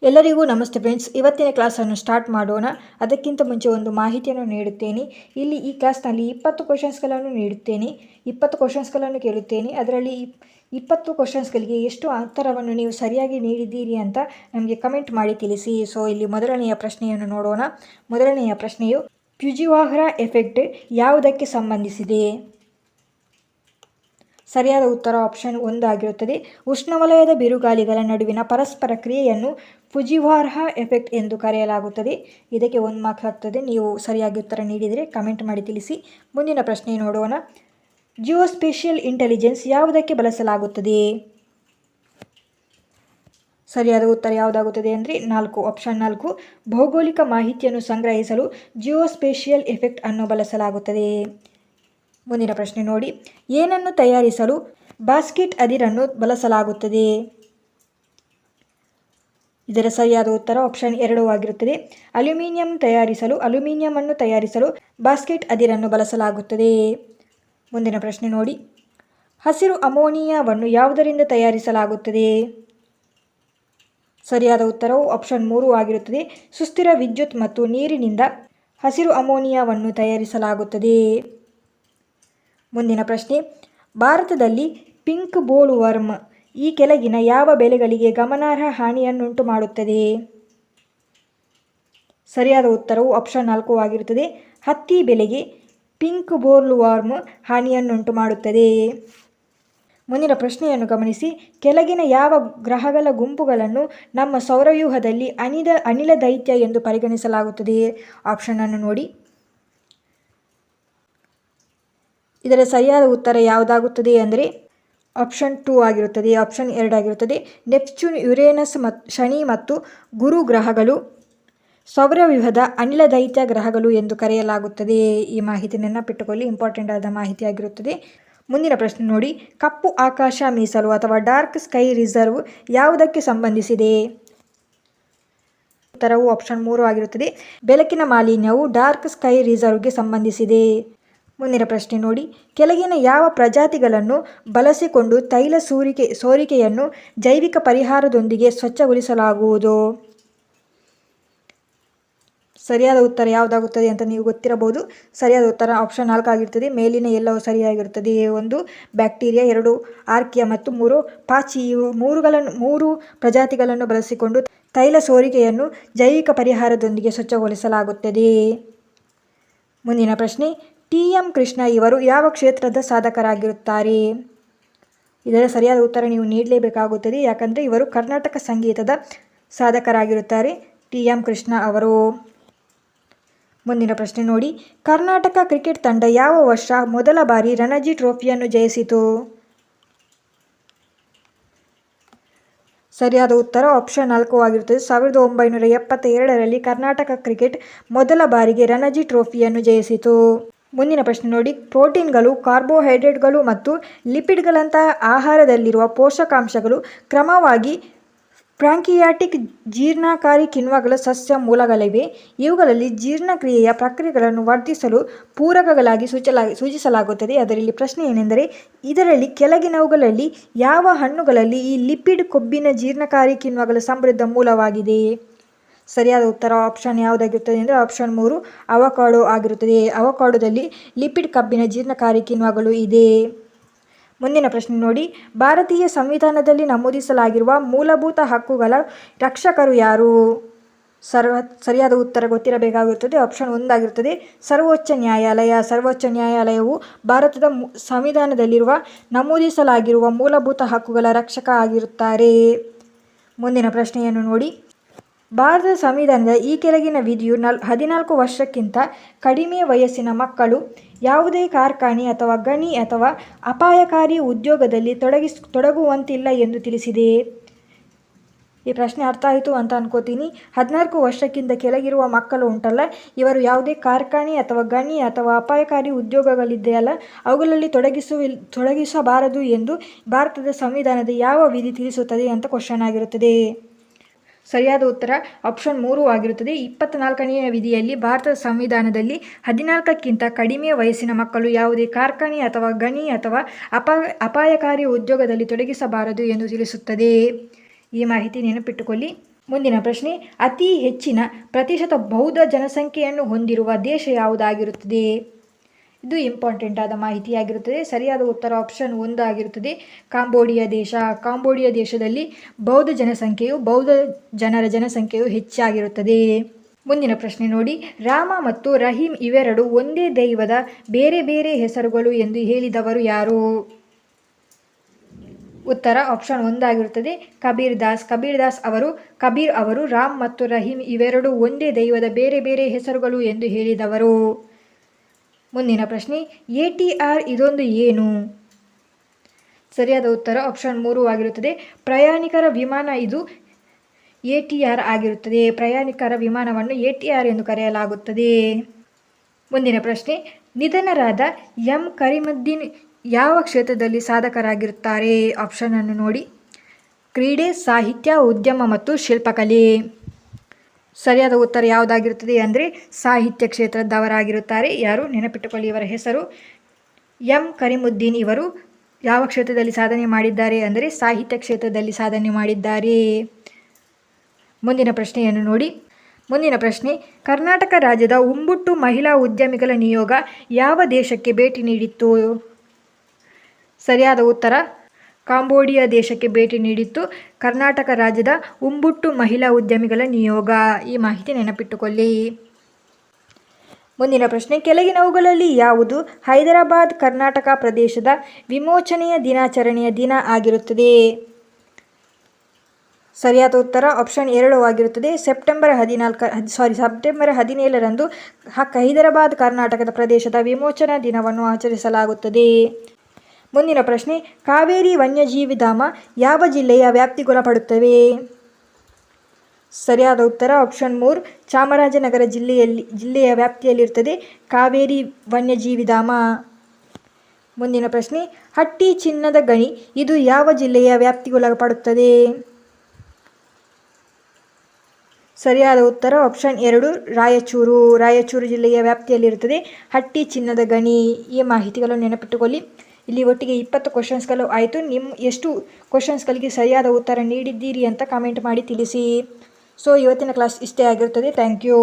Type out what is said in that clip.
ಎಲ್ಲರಿಗೂ ನಮಸ್ತೆ ಫ್ರೆಂಡ್ಸ್. ಇವತ್ತಿನ ಕ್ಲಾಸನ್ನು ಸ್ಟಾರ್ಟ್ ಮಾಡೋಣ. ಅದಕ್ಕಿಂತ ಮುಂಚೆ ಒಂದು ಮಾಹಿತಿಯನ್ನು ನೀಡುತ್ತೇನೆ. ಇಲ್ಲಿ ಈ ಕ್ಲಾಸ್ನಲ್ಲಿ 20 ಕ್ವಶನ್ಸ್ಗಳನ್ನು ನೀಡುತ್ತೇನೆ. 20 ಕ್ವಶನ್ಸ್ಗಳನ್ನು ಕೇಳುತ್ತೇನೆ. ಅದರಲ್ಲಿ 20 ಕ್ವಶನ್ಸ್ಗಳಿಗೆ ಎಷ್ಟು ಉತ್ತರವನ್ನು ನೀವು ಸರಿಯಾಗಿ ನೀಡಿದ್ದೀರಿ ಅಂತ ನಮಗೆ ಕಮೆಂಟ್ ಮಾಡಿ ತಿಳಿಸಿ. ಸೊ ಇಲ್ಲಿ ಮೊದಲನೆಯ ಪ್ರಶ್ನೆಯನ್ನು ನೋಡೋಣ. ಮೊದಲನೆಯ ಪ್ರಶ್ನೆಯು ಫ್ಯುಜಿವಾರಾ ಎಫೆಕ್ಟ್ ಯಾವುದಕ್ಕೆ ಸಂಬಂಧಿಸಿದೆ? ಸರಿಯಾದ ಉತ್ತರ ಆಪ್ಷನ್ 1 ಆಗಿರುತ್ತದೆ. ಉಷ್ಣವಲಯದ ಬಿರುಗಾಳಿಗಳ ನಡುವಿನ ಪರಸ್ಪರ ಕ್ರಿಯೆಯನ್ನು ಫ್ಯುಜಿವಾರಾ ಎಫೆಕ್ಟ್ ಎಂದು ಕರೆಯಲಾಗುತ್ತದೆ. ಇದಕ್ಕೆ 1 ಮಾರ್ಕ್ಸ್ ಆಗ್ತದೆ ನೀವು ಸರಿಯಾಗಿ ಉತ್ತರ ನೀಡಿದರೆ ಕಮೆಂಟ್ ಮಾಡಿ ತಿಳಿಸಿ. ಮುಂದಿನ ಪ್ರಶ್ನೆ ನೋಡೋಣ. ಜಿಯೋಸ್ಪೇಷಿಯಲ್ ಇಂಟೆಲಿಜೆನ್ಸ್ ಯಾವುದಕ್ಕೆ ಬಳಸಲಾಗುತ್ತದೆ? ಸರಿಯಾದ ಉತ್ತರ ಯಾವುದಾಗುತ್ತದೆ ಅಂದರೆ 4 ಆಪ್ಷನ್ 4 ಭೌಗೋಳಿಕ ಮಾಹಿತಿಯನ್ನು ಸಂಗ್ರಹಿಸಲು ಜಿಯೋಸ್ಪೇಷಿಯಲ್ ಎಫೆಕ್ಟ್ ಅನ್ನು ಬಳಸಲಾಗುತ್ತದೆ. ಮುಂದಿನ ಪ್ರಶ್ನೆ ನೋಡಿ. ಏನನ್ನು ತಯಾರಿಸಲು ಬಾಸ್ಕೆಟ್ ಅದಿರನ್ನು ಬಳಸಲಾಗುತ್ತದೆ? ಇದರ ಸರಿಯಾದ ಉತ್ತರ ಆಪ್ಷನ್ 2 ಆಗಿರುತ್ತದೆ. ಅಲ್ಯೂಮಿನಿಯಂ ಅನ್ನು ತಯಾರಿಸಲು ಬಾಸ್ಕೆಟ್ ಅದಿರನ್ನು ಬಳಸಲಾಗುತ್ತದೆ. ಮುಂದಿನ ಪ್ರಶ್ನೆ ನೋಡಿ. ಹಸಿರು ಅಮೋನಿಯಾವನ್ನು ಯಾವುದರಿಂದ ತಯಾರಿಸಲಾಗುತ್ತದೆ? ಸರಿಯಾದ ಉತ್ತರವು ಆಪ್ಷನ್ 3 ಆಗಿರುತ್ತದೆ. ಸುಸ್ಥಿರ ವಿದ್ಯುತ್ ಮತ್ತು ನೀರಿನಿಂದ ಹಸಿರು ಅಮೋನಿಯಾವನ್ನು ತಯಾರಿಸಲಾಗುತ್ತದೆ. ಮುಂದಿನ ಪ್ರಶ್ನೆ. ಭಾರತದಲ್ಲಿ ಪಿಂಕ್ ಬೋಲ್ ವರ್ಮ್ ಈ ಕೆಳಗಿನ ಯಾವ ಬೆಳೆಗಳಿಗೆ ಗಮನಾರ್ಹ ಹಾನಿಯನ್ನುಂಟು ಮಾಡುತ್ತದೆ? ಸರಿಯಾದ ಉತ್ತರವು ಆಪ್ಷನ್ 4 ಆಗಿರುತ್ತದೆ. ಹತ್ತಿ ಬೆಳೆಗೆ ಪಿಂಕ್ ಬೋಲ್ ವರ್ಮ್ ಹಾನಿಯನ್ನುಂಟು ಮಾಡುತ್ತದೆ. ಮುಂದಿನ ಪ್ರಶ್ನೆಯನ್ನು ಗಮನಿಸಿ. ಕೆಳಗಿನ ಯಾವ ಗ್ರಹಗಳ ಗುಂಪುಗಳನ್ನು ನಮ್ಮ ಸೌರವ್ಯೂಹದಲ್ಲಿ ಅನಿಲ ದೈತ್ಯ ಎಂದು ಪರಿಗಣಿಸಲಾಗುತ್ತದೆ? ಆಪ್ಷನ್ ಅನ್ನು ನೋಡಿ. ಇದರ ಸರಿಯಾದ ಉತ್ತರ ಯಾವುದಾಗುತ್ತದೆ ಅಂದರೆ ಆಪ್ಷನ್ 2 ಆಗಿರುತ್ತದೆ. ಆಪ್ಷನ್ 2 ಆಗಿರುತ್ತದೆ. ನೆಪ್ಚೂನ್, ಯುರೇನಸ್, ಶನಿ ಮತ್ತು ಗುರು ಗ್ರಹಗಳು ಸೌರವ್ಯೂಹದ ಅನಿಲ ದೈತ್ಯ ಗ್ರಹಗಳು ಎಂದು ಕರೆಯಲಾಗುತ್ತದೆ. ಈ ಮಾಹಿತಿ ನೆನಪಿಟ್ಟುಕೊಳ್ಳಿ, ಇಂಪಾರ್ಟೆಂಟ್ ಆದ ಮಾಹಿತಿ ಆಗಿರುತ್ತದೆ. ಮುಂದಿನ ಪ್ರಶ್ನೆ ನೋಡಿ. ಕಪ್ಪು ಆಕಾಶ ಮೀಸಲು ಅಥವಾ ಡಾರ್ಕ್ ಸ್ಕೈ ರಿಸರ್ವ್ ಯಾವುದಕ್ಕೆ ಸಂಬಂಧಿಸಿದೆ? ಉತ್ತರವು ಆಪ್ಷನ್ 3 ಆಗಿರುತ್ತದೆ. ಬೆಳಕಿನ ಮಾಲಿನ್ಯವು ಡಾರ್ಕ್ ಸ್ಕೈ ರಿಸರ್ವ್ಗೆ ಸಂಬಂಧಿಸಿದೆ. ಮುಂದಿನ ಪ್ರಶ್ನೆ ನೋಡಿ. ಕೆಳಗಿನ ಯಾವ ಪ್ರಜಾತಿಗಳನ್ನು ಬಳಸಿಕೊಂಡು ತೈಲ ಸೋರಿಕೆಯನ್ನು ಜೈವಿಕ ಪರಿಹಾರದೊಂದಿಗೆ ಸ್ವಚ್ಛಗೊಳಿಸಲಾಗುವುದು? ಸರಿಯಾದ ಉತ್ತರ ಯಾವುದಾಗುತ್ತದೆ ಅಂತ ನೀವು ಗೊತ್ತಿರಬಹುದು. ಸರಿಯಾದ ಉತ್ತರ ಆಪ್ಷನ್ 4 ಆಗಿರುತ್ತದೆ. ಮೇಲಿನ ಎಲ್ಲವೂ ಸರಿಯಾಗಿರುತ್ತದೆ. 1 ಬ್ಯಾಕ್ಟೀರಿಯಾ, 2 ಆರ್ಕಿಯಾ ಮತ್ತು 3 ಪಾಚಿ. ಇವು 3 ಪ್ರಜಾತಿಗಳನ್ನು ಬಳಸಿಕೊಂಡು ತೈಲ ಸೋರಿಕೆಯನ್ನು ಜೈವಿಕ ಪರಿಹಾರದೊಂದಿಗೆ ಸ್ವಚ್ಛಗೊಳಿಸಲಾಗುತ್ತದೆ. ಮುಂದಿನ ಪ್ರಶ್ನೆ. ಟಿ.ಎಂ. ಕೃಷ್ಣ ಇವರು ಯಾವ ಕ್ಷೇತ್ರದ ಸಾಧಕರಾಗಿರುತ್ತಾರೆ? ಇದರ ಸರಿಯಾದ ಉತ್ತರ ನೀವು ನೀಡಲೇಬೇಕಾಗುತ್ತದೆ. ಯಾಕಂದರೆ ಇವರು ಕರ್ನಾಟಕ ಸಂಗೀತದ ಸಾಧಕರಾಗಿರುತ್ತಾರೆ ಟಿ.ಎಂ. ಕೃಷ್ಣ ಅವರು. ಮುಂದಿನ ಪ್ರಶ್ನೆ ನೋಡಿ. ಕರ್ನಾಟಕ ಕ್ರಿಕೆಟ್ ತಂಡ ಯಾವ ವರ್ಷ ಮೊದಲ ಬಾರಿ ರಣಜಿ ಟ್ರೋಫಿಯನ್ನು ಜಯಿಸಿತು? ಸರಿಯಾದ ಉತ್ತರ ಆಪ್ಷನ್ 4 ಆಗಿರುತ್ತದೆ. 1972ರಲ್ಲಿ ಕರ್ನಾಟಕ ಕ್ರಿಕೆಟ್ ಮೊದಲ ಬಾರಿಗೆ ರಣಜಿ ಟ್ರೋಫಿಯನ್ನು ಜಯಿಸಿತು. ಮುಂದಿನ ಪ್ರಶ್ನೆ ನೋಡಿ. ಪ್ರೋಟೀನ್ಗಳು, ಕಾರ್ಬೋಹೈಡ್ರೇಟ್ಗಳು ಮತ್ತು ಲಿಪಿಡ್ಗಳಂತಹ ಆಹಾರದಲ್ಲಿರುವ ಪೋಷಕಾಂಶಗಳು ಕ್ರಮವಾಗಿ ಪ್ಯಾಂಕ್ರಿಯಾಟಿಕ್ ಜೀರ್ಣಕಾರಿ ಕಿಣ್ವಗಳ ಸಸ್ಯ ಮೂಲಗಳಿವೆ. ಇವುಗಳಲ್ಲಿ ಜೀರ್ಣಕ್ರಿಯೆಯ ಪ್ರಕ್ರಿಯೆಗಳನ್ನು ವರ್ಧಿಸಲು ಪೂರಕಗಳಾಗಿ ಸೂಚಿಸಲಾಗುತ್ತದೆ. ಅದರಲ್ಲಿ ಪ್ರಶ್ನೆ ಏನೆಂದರೆ ಇದರಲ್ಲಿ ಕೆಳಗಿನವುಗಳಲ್ಲಿ ಯಾವ ಹಣ್ಣುಗಳಲ್ಲಿ ಈ ಲಿಪಿಡ್ ಕೊಬ್ಬಿನ ಜೀರ್ಣಕಾರಿ ಕಿಣ್ವಗಳ ಸಮೃದ್ಧ ಮೂಲವಾಗಿದೆ? ಸರಿಯಾದ ಉತ್ತರ ಆಪ್ಷನ್ ಯಾವುದಾಗಿರುತ್ತದೆ ಅಂದರೆ ಆಪ್ಷನ್ 3 ಅವಕಾಡೊ ಆಗಿರುತ್ತದೆ. ಅವಕಾಡೊದಲ್ಲಿ ಲಿಪಿಡ್ ಕಬ್ಬಿನ ಜೀರ್ಣಕಾರಿ ಕಿಣ್ವಗಳು ಇದೆ. ಮುಂದಿನ ಪ್ರಶ್ನೆ ನೋಡಿ. ಭಾರತೀಯ ಸಂವಿಧಾನದಲ್ಲಿ ನಮೂದಿಸಲಾಗಿರುವ ಮೂಲಭೂತ ಹಕ್ಕುಗಳ ರಕ್ಷಕರು ಯಾರು? ಸರಿಯಾದ ಉತ್ತರ ಗೊತ್ತಿರಬೇಕಾಗಿರುತ್ತದೆ. ಆಪ್ಷನ್ 1 ಆಗಿರುತ್ತದೆ. ಸರ್ವೋಚ್ಚ ನ್ಯಾಯಾಲಯ. ಸರ್ವೋಚ್ಚ ನ್ಯಾಯಾಲಯವು ಭಾರತದ ಸಂವಿಧಾನದಲ್ಲಿರುವ ನಮೂದಿಸಲಾಗಿರುವ ಮೂಲಭೂತ ಹಕ್ಕುಗಳ ರಕ್ಷಕ ಆಗಿರುತ್ತಾರೆ. ಮುಂದಿನ ಪ್ರಶ್ನೆಯನ್ನು ನೋಡಿ. ಭಾರತದ ಸಂವಿಧಾನದ ಈ ಕೆಳಗಿನ ವಿಧಿಯು 14 ವರ್ಷಕ್ಕಿಂತ ಕಡಿಮೆ ವಯಸ್ಸಿನ ಮಕ್ಕಳು ಯಾವುದೇ ಕಾರ್ಖಾನೆ ಅಥವಾ ಗಣಿ ಅಥವಾ ಅಪಾಯಕಾರಿ ಉದ್ಯೋಗದಲ್ಲಿ ತೊಡಗುವಂತಿಲ್ಲ ಎಂದು ತಿಳಿಸಿದೆ. ಈ ಪ್ರಶ್ನೆ ಅರ್ಥ ಆಯಿತು ಅಂತ ಅನ್ಕೋತೀನಿ. 14 ವರ್ಷಕ್ಕಿಂತ ಕೆಳಗಿರುವ ಮಕ್ಕಳು ಉಂಟಲ್ಲ, ಇವರು ಯಾವುದೇ ಕಾರ್ಖಾನೆ ಅಥವಾ ಗಣಿ ಅಥವಾ ಅಪಾಯಕಾರಿ ಉದ್ಯೋಗಗಳಿದೆಯಲ್ಲ ಅವುಗಳಲ್ಲಿ ತೊಡಗಿಸಬಾರದು ಎಂದು ಭಾರತದ ಸಂವಿಧಾನದ ಯಾವ ವಿಧಿ ತಿಳಿಸುತ್ತದೆ ಅಂತ ಕ್ವಶನ್ ಆಗಿರುತ್ತದೆ. ಸರಿಯಾದ ಉತ್ತರ ಆಪ್ಷನ್ 3 ಆಗಿರುತ್ತದೆ. 24ನೇ ವಿಧಿಯಲ್ಲಿ ಭಾರತದ ಸಂವಿಧಾನದಲ್ಲಿ 14ಕ್ಕಿಂತ ಕಡಿಮೆ ವಯಸ್ಸಿನ ಮಕ್ಕಳು ಯಾವುದೇ ಕಾರ್ಖಾನೆ ಅಥವಾ ಗಣಿ ಅಥವಾ ಅಪಾಯಕಾರಿ ಉದ್ಯೋಗದಲ್ಲಿ ತೊಡಗಿಸಬಾರದು ಎಂದು ತಿಳಿಸುತ್ತದೆ. ಈ ಮಾಹಿತಿ ನೆನಪಿಟ್ಟುಕೊಳ್ಳಿ. ಮುಂದಿನ ಪ್ರಶ್ನೆ, ಅತಿ ಹೆಚ್ಚಿನ ಪ್ರತಿಶತ ಬೌದ್ಧ ಜನಸಂಖ್ಯೆಯನ್ನು ಹೊಂದಿರುವ ದೇಶ ಯಾವುದಾಗಿರುತ್ತದೆ? ಇದು ಇಂಪಾರ್ಟೆಂಟ್ ಆದ ಮಾಹಿತಿಯಾಗಿರುತ್ತದೆ. ಸರಿಯಾದ ಉತ್ತರ ಆಪ್ಷನ್ 1 ಆಗಿರುತ್ತದೆ, ಕಾಂಬೋಡಿಯಾ ದೇಶ. ಕಾಂಬೋಡಿಯಾ ದೇಶದಲ್ಲಿ ಬೌದ್ಧ ಜನರ ಜನಸಂಖ್ಯೆಯು ಹೆಚ್ಚಾಗಿರುತ್ತದೆ. ಮುಂದಿನ ಪ್ರಶ್ನೆ ನೋಡಿ, ರಾಮ ಮತ್ತು ರಹೀಮ್ ಇವೆರಡು ಒಂದೇ ದೈವದ ಬೇರೆ ಬೇರೆ ಹೆಸರುಗಳು ಎಂದು ಹೇಳಿದವರು ಯಾರು? ಉತ್ತರ ಆಪ್ಷನ್ 1 ಆಗಿರುತ್ತದೆ, ಕಬೀರ್ ದಾಸ್ ಅವರು ರಾಮ್ ಮತ್ತು ರಹೀಮ್ ಇವೆರಡು ಒಂದೇ ದೈವದ ಬೇರೆ ಬೇರೆ ಹೆಸರುಗಳು ಎಂದು ಹೇಳಿದವರು. ಮುಂದಿನ ಪ್ರಶ್ನೆ, ATR ಇದೊಂದು ಏನು? ಸರಿಯಾದ ಉತ್ತರ ಆಪ್ಷನ್ 3 ಆಗಿರುತ್ತದೆ, ಪ್ರಯಾಣಿಕರ ವಿಮಾನ. ಇದು ATR ಆಗಿರುತ್ತದೆ. ಪ್ರಯಾಣಿಕರ ವಿಮಾನವನ್ನು ATR ಎಂದು ಕರೆಯಲಾಗುತ್ತದೆ. ಮುಂದಿನ ಪ್ರಶ್ನೆ, ನಿಧನರಾದ ಎಂ ಕರೀಮುದ್ದೀನ್ ಯಾವ ಕ್ಷೇತ್ರದಲ್ಲಿ ಸಾಧಕರಾಗಿರುತ್ತಾರೆ? ಆಪ್ಷನ್ ಅನ್ನು ನೋಡಿ, ಕ್ರೀಡೆ, ಸಾಹಿತ್ಯ, ಉದ್ಯಮ ಮತ್ತು ಶಿಲ್ಪಕಲೆ. ಸರಿಯಾದ ಉತ್ತರ ಯಾವುದಾಗಿರುತ್ತದೆ ಅಂದರೆ ಸಾಹಿತ್ಯ ಕ್ಷೇತ್ರದವರಾಗಿರುತ್ತಾರೆ. ಯಾರು? ನೆನಪಿಟ್ಟುಕೊಳ್ಳಿ ಇವರ ಹೆಸರು. ಎಂ ಕರೀಮುದ್ದೀನ್ ಇವರು ಯಾವ ಕ್ಷೇತ್ರದಲ್ಲಿ ಸಾಧನೆ ಮಾಡಿದ್ದಾರೆ ಅಂದರೆ ಸಾಹಿತ್ಯ ಕ್ಷೇತ್ರದಲ್ಲಿ ಸಾಧನೆ ಮಾಡಿದ್ದಾರೆ. ಮುಂದಿನ ಪ್ರಶ್ನೆಯನ್ನು ನೋಡಿ. ಮುಂದಿನ ಪ್ರಶ್ನೆ, ಕರ್ನಾಟಕ ರಾಜ್ಯದ ಉಂಬುಟ್ಟು ಮಹಿಳಾ ಉದ್ಯಮಿಗಳ ನಿಯೋಗ ಯಾವ ದೇಶಕ್ಕೆ ಭೇಟಿ ನೀಡಿತ್ತು? ಸರಿಯಾದ ಉತ್ತರ, ಕಾಂಬೋಡಿಯಾ ದೇಶಕ್ಕೆ ಭೇಟಿ ನೀಡಿತ್ತು ಕರ್ನಾಟಕ ರಾಜ್ಯದ ಉಂಬುಟ್ಟು ಮಹಿಳಾ ಉದ್ಯಮಿಗಳ ನಿಯೋಗ. ಈ ಮಾಹಿತಿ ನೆನಪಿಟ್ಟುಕೊಳ್ಳಿ. ಮುಂದಿನ ಪ್ರಶ್ನೆ, ಕೆಳಗಿನವುಗಳಲ್ಲಿ ಯಾವುದು ಹೈದರಾಬಾದ್ ಕರ್ನಾಟಕ ಪ್ರದೇಶದ ವಿಮೋಚನೆಯ ದಿನಾಚರಣೆಯ ದಿನ ಆಗಿರುತ್ತದೆ? ಸರಿಯಾದ ಉತ್ತರ ಆಪ್ಷನ್ 2 ಆಗಿರುತ್ತದೆ, ಸೆಪ್ಟೆಂಬರ್ 17ರಂದು ಹೈದರಾಬಾದ್ ಕರ್ನಾಟಕದ ಪ್ರದೇಶದ ವಿಮೋಚನಾ ದಿನವನ್ನು ಆಚರಿಸಲಾಗುತ್ತದೆ. ಮುಂದಿನ ಪ್ರಶ್ನೆ, ಕಾವೇರಿ ವನ್ಯಜೀವಿ ಧಾಮ ಯಾವ ಜಿಲ್ಲೆಯ ವ್ಯಾಪ್ತಿಗೊಳಪಡುತ್ತವೆ? ಸರಿಯಾದ ಉತ್ತರ ಆಪ್ಷನ್ 3, ಚಾಮರಾಜನಗರ ಜಿಲ್ಲೆಯ ವ್ಯಾಪ್ತಿಯಲ್ಲಿರುತ್ತದೆ ಕಾವೇರಿ ವನ್ಯಜೀವಿ ಧಾಮ. ಮುಂದಿನ ಪ್ರಶ್ನೆ, ಹಟ್ಟಿ ಚಿನ್ನದ ಗಣಿ ಇದು ಯಾವ ಜಿಲ್ಲೆಯ ವ್ಯಾಪ್ತಿಗೊಳಪಡುತ್ತದೆ? ಸರಿಯಾದ ಉತ್ತರ ಆಪ್ಷನ್ 2, ರಾಯಚೂರು ಜಿಲ್ಲೆಯ ವ್ಯಾಪ್ತಿಯಲ್ಲಿರುತ್ತದೆ ಹಟ್ಟಿ ಚಿನ್ನದ ಗಣಿ. ಈ ಮಾಹಿತಿಗಳನ್ನು ನೆನಪಿಟ್ಟುಕೊಳ್ಳಿ. ಇಲ್ಲಿ ಒಟ್ಟಿಗೆ 20 ಕ್ವಶನ್ಸ್ಗಳು ಆಯಿತು. ಎಷ್ಟು ಕ್ವಶನ್ಸ್ಗಳಿಗೆ ಸರಿಯಾದ ಉತ್ತರ ನೀಡಿದ್ದೀರಿ ಅಂತ ಕಾಮೆಂಟ್ ಮಾಡಿ ತಿಳಿಸಿ. ಸೊ ಇವತ್ತಿನ ಕ್ಲಾಸ್ ಇಷ್ಟೇ ಆಗಿರುತ್ತದೆ. Thank you.